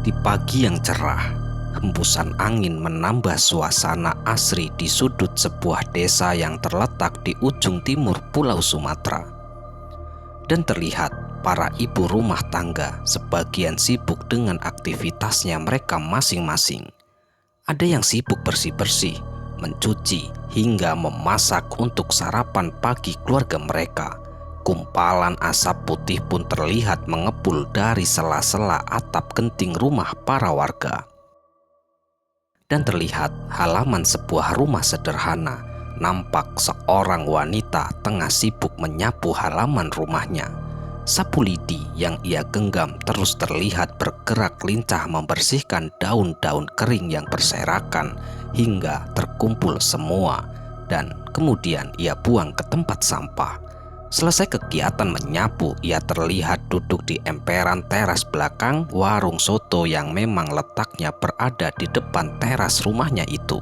Di pagi yang cerah, hembusan angin menambah suasana asri di sudut sebuah desa yang terletak di ujung timur Pulau Sumatera. Dan terlihat para ibu rumah tangga sebagian sibuk dengan aktivitasnya mereka masing-masing. Ada yang sibuk bersih-bersih, mencuci, hingga memasak untuk sarapan pagi keluarga mereka. Kumpalan asap putih pun terlihat mengepul dari sela-sela atap genting rumah para warga. Dan terlihat halaman sebuah rumah sederhana, nampak seorang wanita tengah sibuk menyapu halaman rumahnya. Sapu lidi yang ia genggam terus terlihat bergerak lincah membersihkan daun-daun kering yang berserakan hingga terkumpul semua, dan kemudian ia buang ke tempat sampah. Selesai kegiatan menyapu, ia terlihat duduk di emperan teras belakang warung soto yang memang letaknya berada di depan teras rumahnya itu.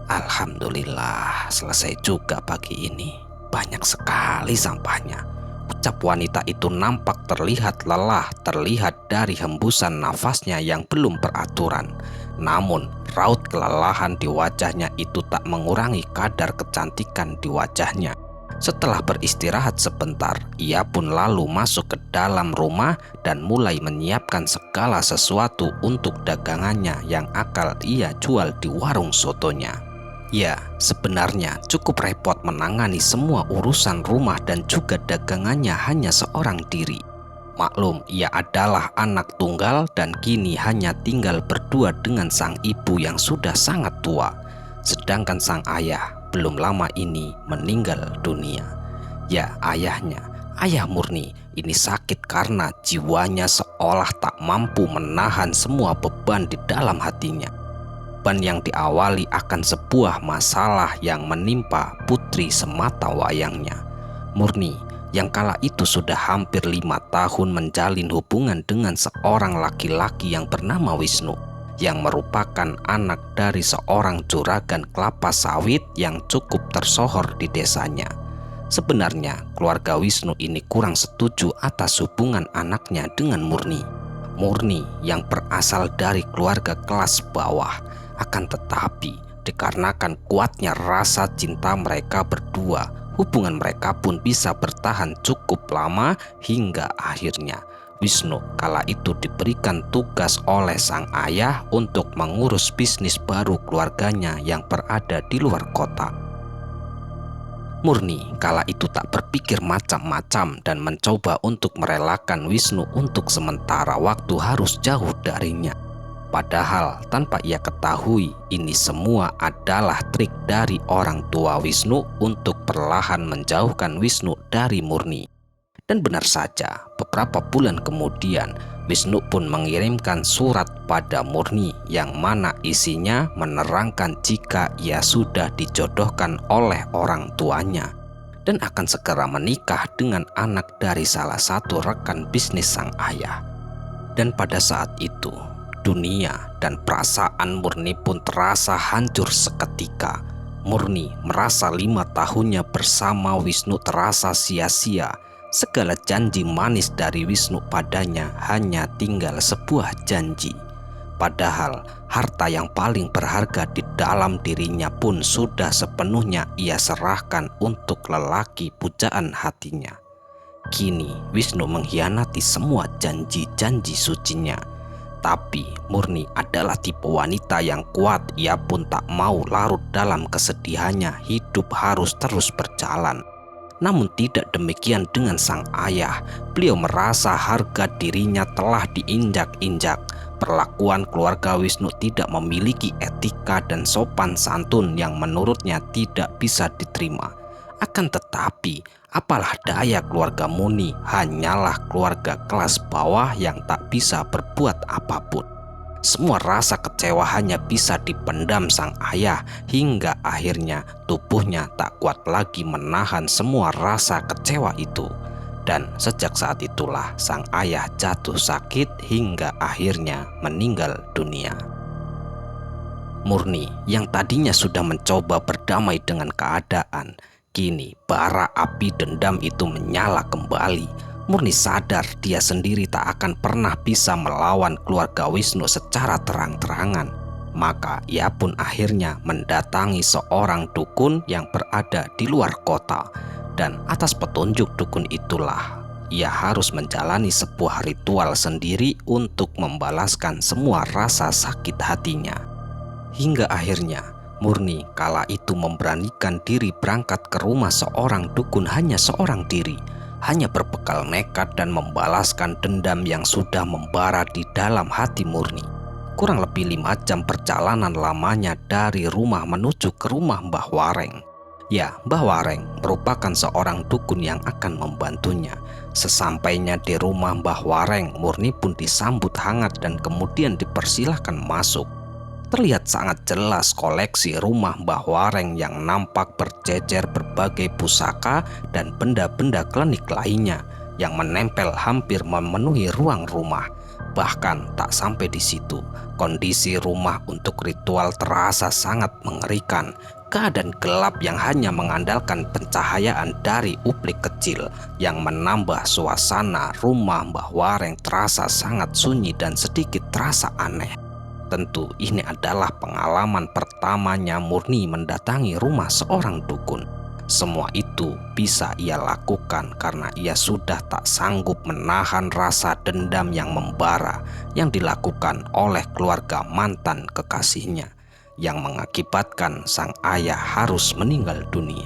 Alhamdulillah, selesai juga pagi ini. Banyak sekali sampahnya. Ucap wanita itu nampak terlihat lelah, terlihat dari hembusan nafasnya yang belum beraturan. Namun, raut kelelahan di wajahnya itu tak mengurangi kadar kecantikan di wajahnya. Setelah beristirahat sebentar, ia pun lalu masuk ke dalam rumah dan mulai menyiapkan segala sesuatu untuk dagangannya yang akan ia jual di warung sotonya. Ya, sebenarnya cukup repot menangani semua urusan rumah dan juga dagangannya hanya seorang diri. Maklum, ia adalah anak tunggal dan kini hanya tinggal berdua dengan sang ibu yang sudah sangat tua. Sedangkan sang ayah belum lama ini meninggal dunia. Ya, ayahnya, ayah Murni, ini sakit karena jiwanya seolah tak mampu menahan semua beban di dalam hatinya. Beban yang diawali akan sebuah masalah yang menimpa putri semata wayangnya. Murni yang kala itu sudah hampir 5 tahun menjalin hubungan dengan seorang laki-laki yang bernama Wisnu, yang merupakan anak dari seorang juragan kelapa sawit yang cukup tersohor di desanya. Sebenarnya keluarga Wisnu ini kurang setuju atas hubungan anaknya dengan Murni. Murni yang berasal dari keluarga kelas bawah, akan tetapi dikarenakan kuatnya rasa cinta mereka berdua, hubungan mereka pun bisa bertahan cukup lama hingga akhirnya Wisnu kala itu diberikan tugas oleh sang ayah untuk mengurus bisnis baru keluarganya yang berada di luar kota. Murni kala itu tak berpikir macam-macam dan mencoba untuk merelakan Wisnu untuk sementara waktu harus jauh darinya. Padahal tanpa ia ketahui, ini semua adalah trik dari orang tua Wisnu untuk perlahan menjauhkan Wisnu dari Murni. Dan benar saja, beberapa bulan kemudian Wisnu pun mengirimkan surat pada Murni yang mana isinya menerangkan jika ia sudah dijodohkan oleh orang tuanya dan akan segera menikah dengan anak dari salah satu rekan bisnis sang ayah. Dan pada saat itu, dunia dan perasaan Murni pun terasa hancur seketika. Murni merasa 5 tahunnya bersama Wisnu terasa sia-sia. Segala janji manis dari Wisnu padanya hanya tinggal sebuah janji. Padahal harta yang paling berharga di dalam dirinya pun sudah sepenuhnya ia serahkan untuk lelaki pujaan hatinya. Kini Wisnu mengkhianati semua janji-janji sucinya. Tapi Murni adalah tipe wanita yang kuat, ia pun tak mau larut dalam kesedihannya, hidup harus terus berjalan. Namun tidak demikian dengan sang ayah, beliau merasa harga dirinya telah diinjak-injak. Perlakuan keluarga Wisnu tidak memiliki etika dan sopan santun yang menurutnya tidak bisa diterima. Akan tetapi, apalah daya keluarga Murni hanyalah keluarga kelas bawah yang tak bisa berbuat apapun. Semua rasa kecewa hanya bisa dipendam sang ayah hingga akhirnya tubuhnya tak kuat lagi menahan semua rasa kecewa itu. Dan sejak saat itulah sang ayah jatuh sakit hingga akhirnya meninggal dunia. Murni yang tadinya sudah mencoba berdamai dengan keadaan, kini bara api dendam itu menyala kembali. Murni sadar dia sendiri tak akan pernah bisa melawan keluarga Wisnu secara terang-terangan. Maka ia pun akhirnya mendatangi seorang dukun yang berada di luar kota. Dan atas petunjuk dukun itulah ia harus menjalani sebuah ritual sendiri untuk membalaskan semua rasa sakit hatinya. Hingga akhirnya Murni kala itu memberanikan diri berangkat ke rumah seorang dukun, hanya seorang diri, hanya berbekal nekat dan membalaskan dendam yang sudah membara di dalam hati Murni. Kurang lebih 5 jam perjalanan lamanya dari rumah menuju ke rumah Mbah Wareng. Ya, Mbah Wareng merupakan seorang dukun yang akan membantunya. Sesampainya di rumah Mbah Wareng, Murni pun disambut hangat dan kemudian dipersilahkan masuk. Terlihat sangat jelas koleksi rumah Mbah Wareng yang nampak berjejer berbagai pusaka dan benda-benda klinik lainnya yang menempel hampir memenuhi ruang rumah. Bahkan tak sampai di situ, kondisi rumah untuk ritual terasa sangat mengerikan. Keadaan gelap yang hanya mengandalkan pencahayaan dari uplik kecil yang menambah suasana rumah Mbah Wareng terasa sangat sunyi dan sedikit terasa aneh. Tentu ini adalah pengalaman pertamanya Murni mendatangi rumah seorang dukun. Semua itu bisa ia lakukan karena ia sudah tak sanggup menahan rasa dendam yang membara yang dilakukan oleh keluarga mantan kekasihnya, yang mengakibatkan sang ayah harus meninggal dunia.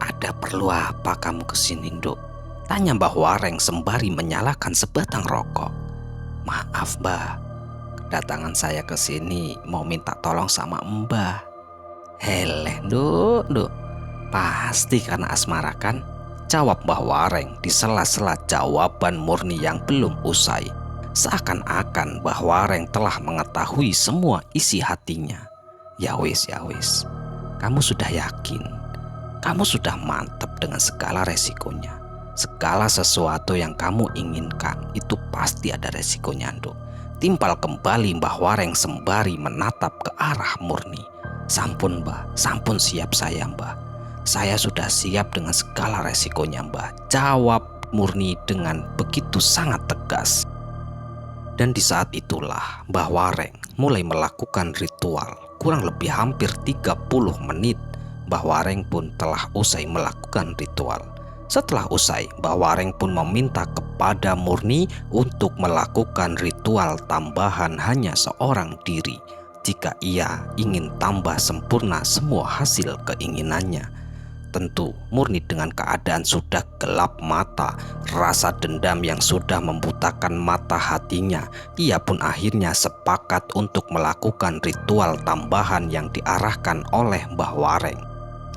"Ada perlu apa kamu kesini, Nduk?" tanya Mbah Wareng sembari menyalakan sebatang rokok. "Maaf, Mbah, kedatangan saya ke sini mau minta tolong sama Mbah." "Heleh, Nduk, pasti karena asmara kan?" jawab Mbah Wareng di sela-sela jawaban Murni yang belum usai. Seakan-akan Mbah Wareng telah mengetahui semua isi hatinya. Ya wis, kamu sudah yakin, kamu sudah mantap dengan segala resikonya. Segala sesuatu yang kamu inginkan itu pasti ada resikonya, Nduk. Timpal kembali Mbah Wareng sembari menatap ke arah Murni. "Sampun, Mbah, sampun, siap saya, Mbah. Saya sudah siap dengan segala resikonya, Mbah," jawab Murni dengan begitu sangat tegas. Dan di saat itulah Mbah Wareng mulai melakukan ritual. Kurang lebih hampir 30 menit Mbah Wareng pun telah usai melakukan ritual. Setelah usai, Mbah Wareng pun meminta kepada Murni untuk melakukan ritual tambahan hanya seorang diri jika ia ingin tambah sempurna semua hasil keinginannya. Tentu Murni dengan keadaan sudah gelap mata, rasa dendam yang sudah membutakan mata hatinya, ia pun akhirnya sepakat untuk melakukan ritual tambahan yang diarahkan oleh Mbah Wareng.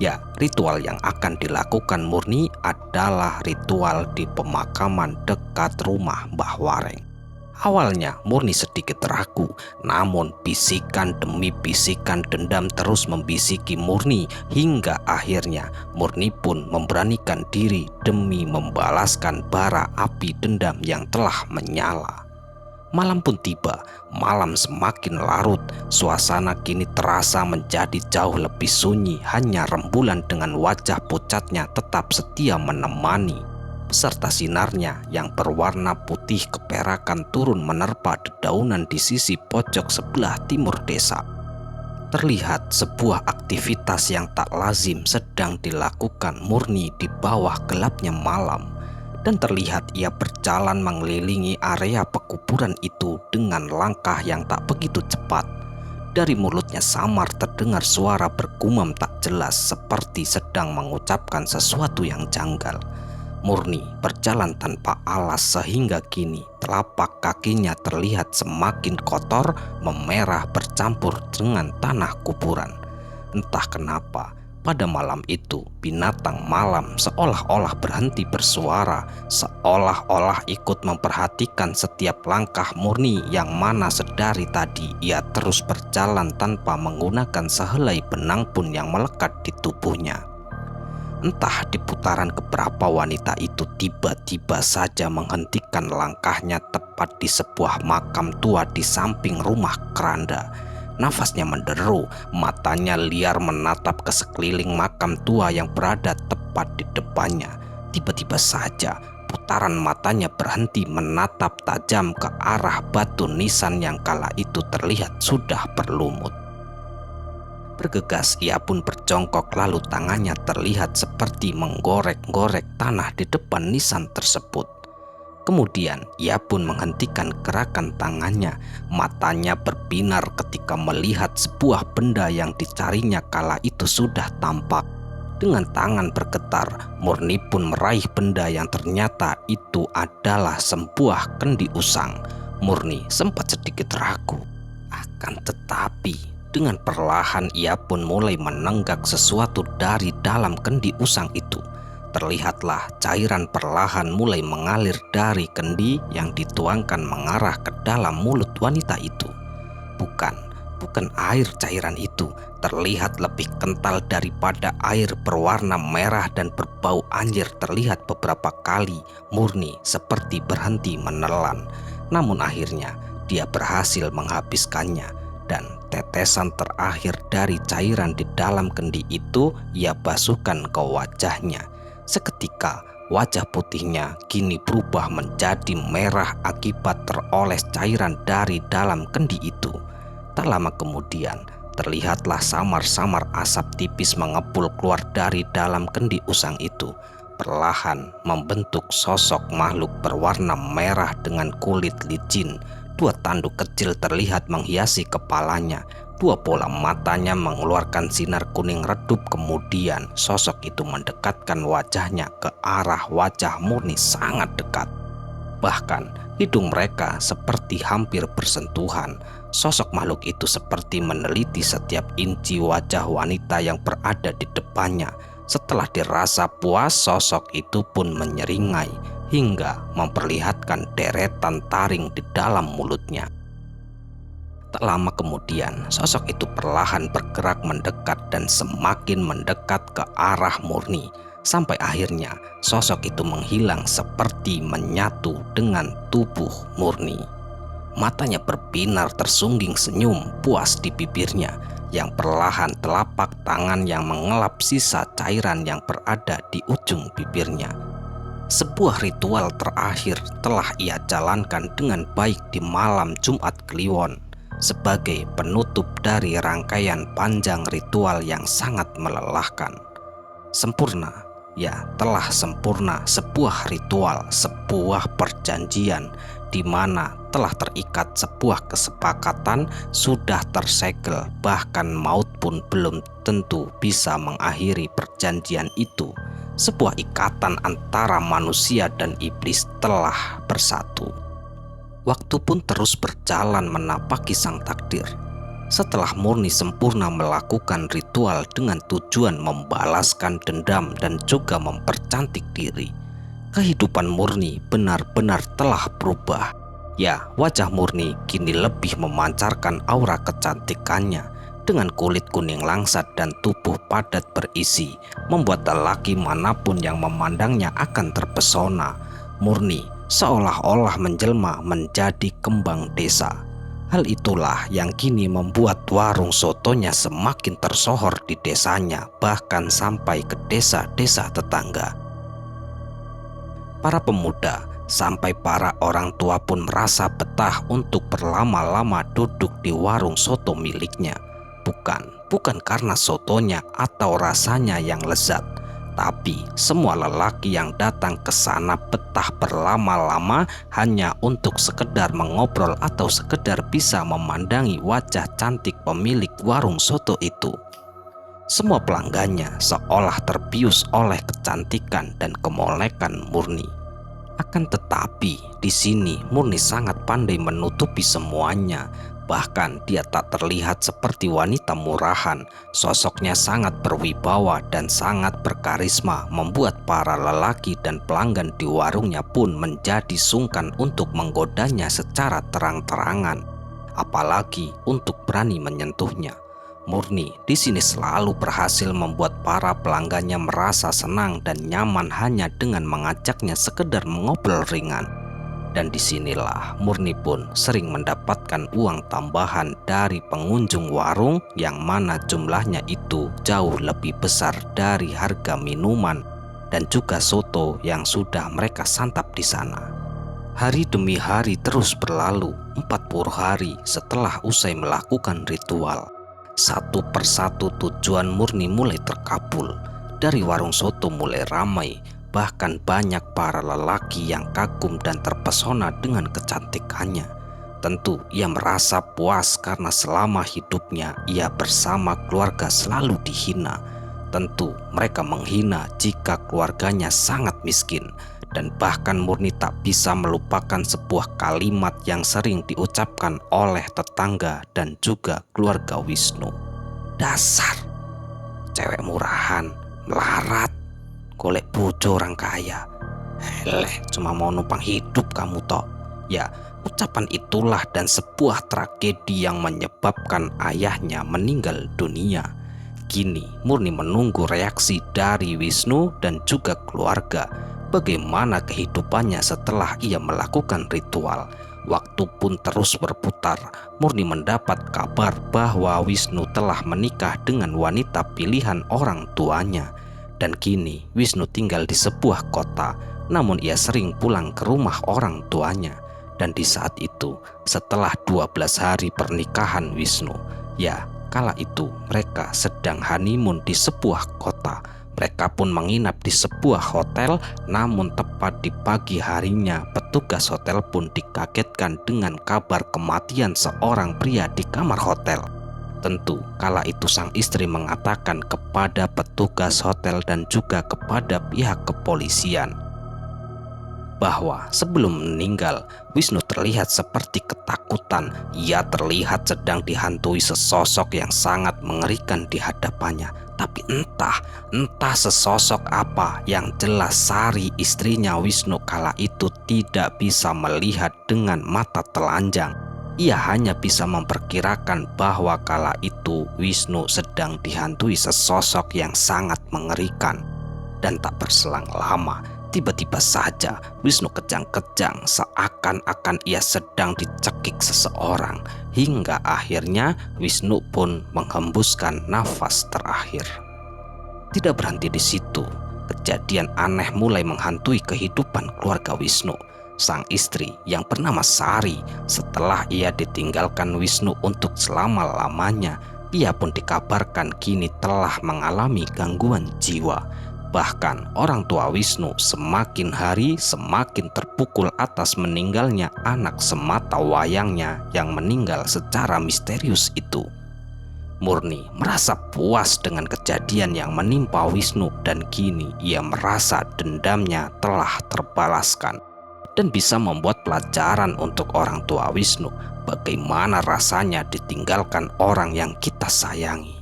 Ya, ritual yang akan dilakukan Murni adalah ritual di pemakaman dekat rumah Mbah Wareng. Awalnya Murni sedikit ragu, namun bisikan demi bisikan dendam terus membisiki Murni hingga akhirnya Murni pun memberanikan diri demi membalaskan bara api dendam yang telah menyala. Malam pun tiba, malam semakin larut, suasana kini terasa menjadi jauh lebih sunyi, hanya rembulan dengan wajah pucatnya tetap setia menemani. Beserta sinarnya yang berwarna putih keperakan turun menerpa dedaunan di sisi pojok sebelah timur desa. Terlihat sebuah aktivitas yang tak lazim sedang dilakukan Murni di bawah gelapnya malam. Dan terlihat ia berjalan mengelilingi area pekuburan itu dengan langkah yang tak begitu cepat. Dari mulutnya samar terdengar suara bergumam tak jelas seperti sedang mengucapkan sesuatu yang janggal. Murni berjalan tanpa alas sehingga kini telapak kakinya terlihat semakin kotor, memerah bercampur dengan tanah kuburan. Entah kenapa pada malam itu binatang malam seolah-olah berhenti bersuara, seolah-olah ikut memperhatikan setiap langkah Murni yang mana sedari tadi ia terus berjalan tanpa menggunakan sehelai benang pun yang melekat di tubuhnya. Entah di putaran keberapa wanita itu tiba-tiba saja menghentikan langkahnya tepat di sebuah makam tua di samping rumah keranda. Nafasnya menderu, matanya liar menatap ke sekeliling makam tua yang berada tepat di depannya. Tiba-tiba saja putaran matanya berhenti menatap tajam ke arah batu nisan yang kala itu terlihat sudah berlumut. Bergegas ia pun berjongkok, lalu tangannya terlihat seperti menggorek-gorek tanah di depan nisan tersebut. Kemudian ia pun menghentikan gerakan tangannya. Matanya berbinar ketika melihat sebuah benda yang dicarinya kala itu sudah tampak. Dengan tangan bergetar, Murni pun meraih benda yang ternyata itu adalah sebuah kendi usang. Murni sempat sedikit ragu. Akan tetapi, dengan perlahan ia pun mulai menenggak sesuatu dari dalam kendi usang itu. Terlihatlah cairan perlahan mulai mengalir dari kendi yang dituangkan mengarah ke dalam mulut wanita itu. Bukan air cairan itu, terlihat lebih kental daripada air, berwarna merah dan berbau anjir. Terlihat beberapa kali Murni seperti berhenti menelan, namun akhirnya dia berhasil menghabiskannya, dan tetesan terakhir dari cairan di dalam kendi itu ia basuhkan ke wajahnya. Seketika wajah putihnya kini berubah menjadi merah akibat teroles cairan dari dalam kendi itu. Tak lama kemudian terlihatlah samar-samar asap tipis mengepul keluar dari dalam kendi usang itu, perlahan membentuk sosok makhluk berwarna merah dengan kulit licin. 2 tanduk kecil terlihat menghiasi kepalanya. 2 bola matanya mengeluarkan sinar kuning redup. Kemudian sosok itu mendekatkan wajahnya ke arah wajah Murni sangat dekat. Bahkan hidung mereka seperti hampir bersentuhan. Sosok makhluk itu seperti meneliti setiap inci wajah wanita yang berada di depannya. Setelah dirasa puas, sosok itu pun menyeringai hingga memperlihatkan deretan taring di dalam mulutnya. Tak lama kemudian, sosok itu perlahan bergerak mendekat dan semakin mendekat ke arah Murni, sampai akhirnya sosok itu menghilang seperti menyatu dengan tubuh Murni. Matanya berbinar tersungging senyum puas di bibirnya, yang perlahan telapak tangan yang mengelap sisa cairan yang berada di ujung bibirnya. Sebuah ritual terakhir telah ia jalankan dengan baik di malam Jumat Kliwon, sebagai penutup dari rangkaian panjang ritual yang sangat melelahkan. Sempurna, ya telah sempurna sebuah ritual, sebuah perjanjian di mana telah terikat sebuah kesepakatan, sudah tersegel, bahkan maut pun belum tentu bisa mengakhiri perjanjian itu. Sebuah ikatan antara manusia dan iblis telah bersatu. Waktu pun terus berjalan menapaki sang takdir. Setelah Murni sempurna melakukan ritual dengan tujuan membalaskan dendam dan juga mempercantik diri, kehidupan Murni benar-benar telah berubah. Ya, wajah Murni kini lebih memancarkan aura kecantikannya. Dengan kulit kuning langsat dan tubuh padat berisi, membuat lelaki manapun yang memandangnya akan terpesona. Murni seolah-olah menjelma menjadi kembang desa. Hal itulah yang kini membuat warung sotonya semakin tersohor di desanya, bahkan sampai ke desa-desa tetangga. Para pemuda sampai para orang tua pun merasa betah untuk berlama-lama duduk di warung soto miliknya. Bukan karena sotonya atau rasanya yang lezat, tapi semua lelaki yang datang ke sana betah berlama-lama hanya untuk sekedar mengobrol atau sekedar bisa memandangi wajah cantik pemilik warung soto itu. Semua pelanggannya seolah terbius oleh kecantikan dan kemolekan Murni. Akan tetapi di sini Murni sangat pandai menutupi semuanya. Bahkan dia tak terlihat seperti wanita murahan. Sosoknya sangat berwibawa dan sangat berkarisma, membuat para lelaki dan pelanggan di warungnya pun menjadi sungkan untuk menggodanya secara terang-terangan, apalagi untuk berani menyentuhnya. Murni di sini selalu berhasil membuat para pelanggannya merasa senang dan nyaman hanya dengan mengajaknya sekedar mengobrol ringan. Dan disinilah Murni pun sering mendapatkan uang tambahan dari pengunjung warung, yang mana jumlahnya itu jauh lebih besar dari harga minuman dan juga soto yang sudah mereka santap di sana. Hari demi hari terus berlalu, 40 hari setelah usai melakukan ritual. Satu persatu tujuan Murni mulai terkabul. Dari warung soto mulai ramai, bahkan banyak para lelaki yang kagum dan terpesona dengan kecantikannya. Tentu ia merasa puas karena selama hidupnya ia bersama keluarga selalu dihina. Tentu mereka menghina jika keluarganya sangat miskin. Dan bahkan Murni tak bisa melupakan sebuah kalimat yang sering diucapkan oleh tetangga dan juga keluarga Wisnu. Dasar cewek murahan, melarat, golek bojo orang kaya. Cuma mau numpang hidup kamu toh. Ya, ucapan itulah dan sebuah tragedi yang menyebabkan ayahnya meninggal dunia. Kini Murni menunggu reaksi dari Wisnu dan juga keluarga. Bagaimana kehidupannya setelah ia melakukan ritual. Waktu pun terus berputar. Murni mendapat kabar bahwa Wisnu telah menikah dengan wanita pilihan orang tuanya. Dan kini Wisnu tinggal di sebuah kota, namun ia sering pulang ke rumah orang tuanya. Dan di saat itu, setelah 12 hari pernikahan Wisnu, ya kala itu mereka sedang honeymoon di sebuah kota. Mereka pun menginap di sebuah hotel, namun tepat di pagi harinya petugas hotel pun dikagetkan dengan kabar kematian seorang pria di kamar hotel. Tentu kala itu sang istri mengatakan kepada petugas hotel dan juga kepada pihak kepolisian bahwa sebelum meninggal Wisnu terlihat seperti ketakutan. Ia terlihat sedang dihantui sesosok yang sangat mengerikan di hadapannya. Tapi entah sesosok apa, yang jelas Sari istrinya Wisnu kala itu tidak bisa melihat dengan mata telanjang. Ia hanya bisa memperkirakan bahwa kala itu Wisnu sedang dihantui sesosok yang sangat mengerikan. Dan tak berselang lama, tiba-tiba saja Wisnu kejang-kejang seakan-akan ia sedang dicekik seseorang. Hingga akhirnya Wisnu pun menghembuskan nafas terakhir. Tidak berhenti di situ, kejadian aneh mulai menghantui kehidupan keluarga Wisnu. Sang istri yang bernama Sari, setelah ia ditinggalkan Wisnu untuk selama-lamanya, ia pun dikabarkan kini telah mengalami gangguan jiwa. Bahkan orang tua Wisnu semakin hari semakin terpukul atas meninggalnya anak semata wayangnya yang meninggal secara misterius itu. Murni merasa puas dengan kejadian yang menimpa Wisnu dan kini ia merasa dendamnya telah terbalaskan dan bisa membuat pelajaran untuk orang tua Wisnu bagaimana rasanya ditinggalkan orang yang kita sayangi.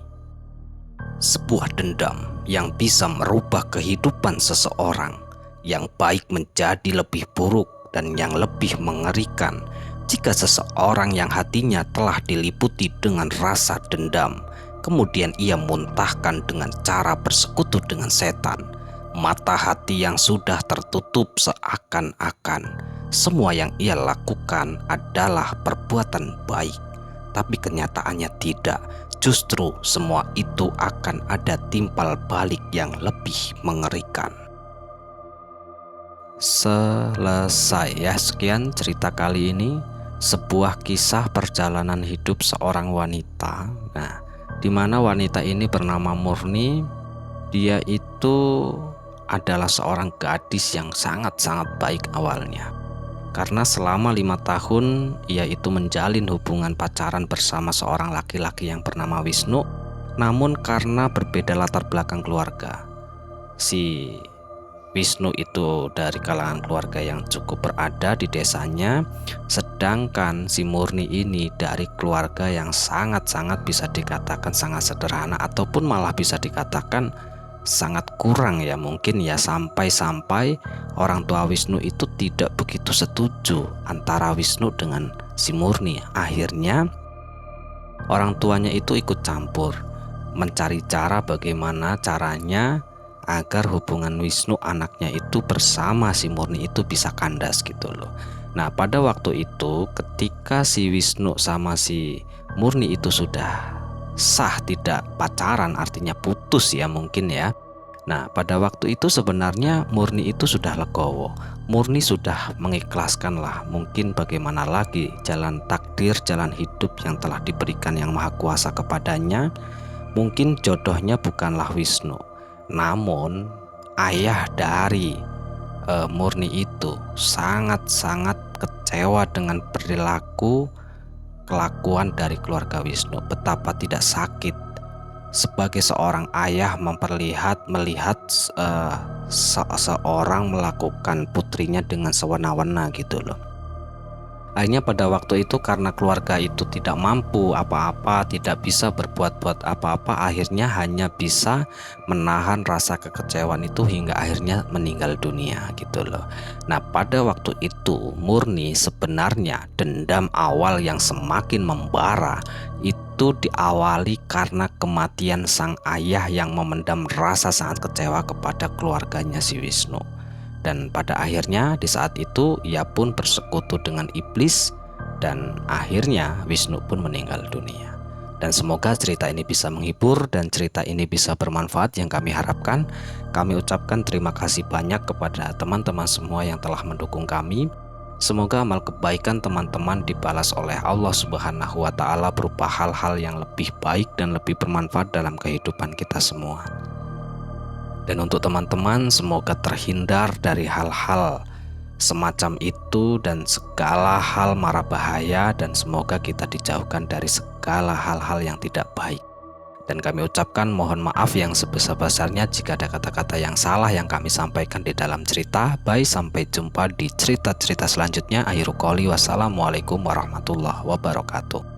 Sebuah dendam yang bisa merubah kehidupan seseorang, yang baik menjadi lebih buruk dan yang lebih mengerikan. Jika seseorang yang hatinya telah diliputi dengan rasa dendam, kemudian ia muntahkan dengan cara bersekutu dengan setan, mata hati yang sudah tertutup seakan-akan semua yang ia lakukan adalah perbuatan baik. Tapi kenyataannya tidak. Justru semua itu akan ada timpal balik yang lebih mengerikan. Selesai ya, sekian cerita kali ini. Sebuah kisah perjalanan hidup seorang wanita. Nah, di mana wanita ini bernama Murni. Dia itu adalah seorang gadis yang sangat-sangat baik awalnya. Karena selama 5 tahun ia itu menjalin hubungan pacaran bersama seorang laki-laki yang bernama Wisnu. Namun karena berbeda latar belakang keluarga, si Wisnu itu dari kalangan keluarga yang cukup berada di desanya, sedangkan si Murni ini dari keluarga yang sangat-sangat bisa dikatakan sangat sederhana, ataupun malah bisa dikatakan sangat kurang ya, mungkin ya, sampai-sampai orang tua Wisnu itu tidak begitu setuju antara Wisnu dengan si Murni. Akhirnya orang tuanya itu ikut campur mencari cara bagaimana caranya agar hubungan Wisnu anaknya itu bersama si Murni itu bisa kandas gitu loh. Nah, pada waktu itu ketika si Wisnu sama si Murni itu sudah sah tidak pacaran, artinya putus ya mungkin ya. Nah, pada waktu itu sebenarnya Murni itu sudah legowo. Murni sudah mengikhlaskan lah, mungkin bagaimana lagi jalan takdir, jalan hidup yang telah diberikan Yang Maha Kuasa kepadanya. Mungkin jodohnya bukanlah Wisnu, namun ayah dari Murni itu sangat-sangat kecewa dengan perilaku kelakuan dari keluarga Wisnu. Betapa tidak sakit sebagai seorang ayah melihat seorang melakukan putrinya dengan sewenang-wenang gitu loh. Akhirnya pada waktu itu karena keluarga itu tidak mampu apa-apa, tidak bisa berbuat apa-apa, akhirnya hanya bisa menahan rasa kekecewaan itu hingga akhirnya meninggal dunia gitu loh. Nah, pada waktu itu Murni sebenarnya dendam awal yang semakin membara itu diawali karena kematian sang ayah yang memendam rasa sangat kecewa kepada keluarganya si Wisnu. Dan pada akhirnya di saat itu ia pun bersekutu dengan iblis dan akhirnya Wisnu pun meninggal dunia. Dan semoga cerita ini bisa menghibur dan cerita ini bisa bermanfaat yang kami harapkan. Kami ucapkan terima kasih banyak kepada teman-teman semua yang telah mendukung kami. Semoga amal kebaikan teman-teman dibalas oleh Allah Subhanahu wa Ta'ala berupa hal-hal yang lebih baik dan lebih bermanfaat dalam kehidupan kita semua. Dan untuk teman-teman semoga terhindar dari hal-hal semacam itu dan segala hal mara bahaya, dan semoga kita dijauhkan dari segala hal-hal yang tidak baik. Dan kami ucapkan mohon maaf yang sebesar-besarnya jika ada kata-kata yang salah yang kami sampaikan di dalam cerita. Bye, sampai jumpa di cerita-cerita selanjutnya. Akhirul qouli wassalamualaikum warahmatullahi wabarakatuh.